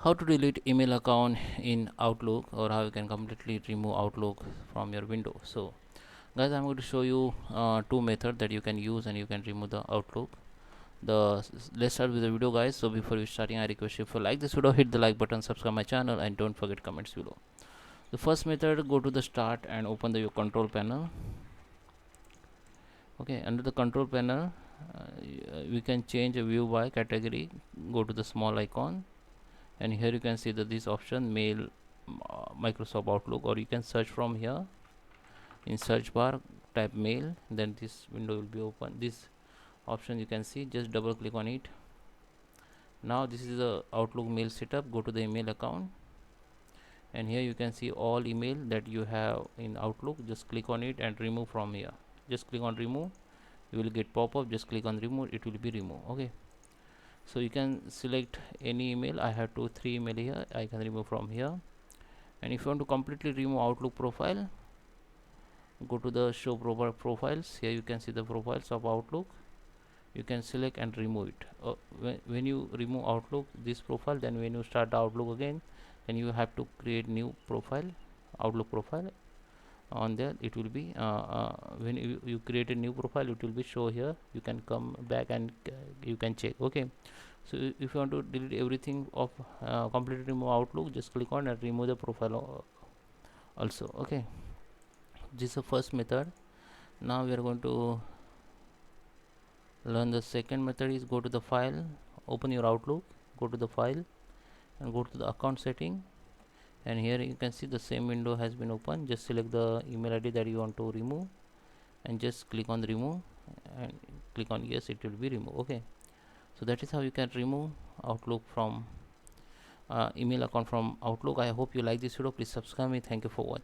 How to delete email account in Outlook, or how you can completely remove Outlook from your window. So guys, I'm going to show you two methods that you can use and you can remove the Outlook. Let's start with the video, guys. So before we starting, I request you, if you like this video, hit the like button, subscribe my channel, and don't forget comments below. The first method, go to the start and open your control panel. Okay, under the control panel, we can change a view by category. Go to the small icon, and here you can see that this option, mail, Microsoft Outlook, or you can search from here in search bar, type mail, then this window will be open. This option you can see, just double click on it. Now this is the Outlook mail setup. Go to the email account, and here you can see all email that you have in Outlook. Just click on it and remove from here. Just click on remove, you will get pop-up. Just click on remove, it will be removed. Okay, so you can select any email. I have 2-3 email here, I can remove from here. And if you want to completely remove Outlook profile, go to the show profiles. Here you can see the profiles of Outlook. You can select and remove it. When you remove Outlook this profile, then when you start the Outlook again, then you have to create new profile, Outlook profile. On there it will be when you create a new profile, it will be show here. You can come back and you can check. Okay, so if you want to delete everything of completely remove Outlook, just click on and remove the profile also. Okay, this is the first method. Now we are going to learn the second method. Is go to the file, open your Outlook, go to the file and go to the account setting, and here you can see the same window has been opened. Just select the email ID that you want to remove and just click on the remove and click on yes, it will be removed. Okay, so that is how you can remove Outlook from email account from Outlook. I hope you like this video. Please subscribe me. Thank you for watching.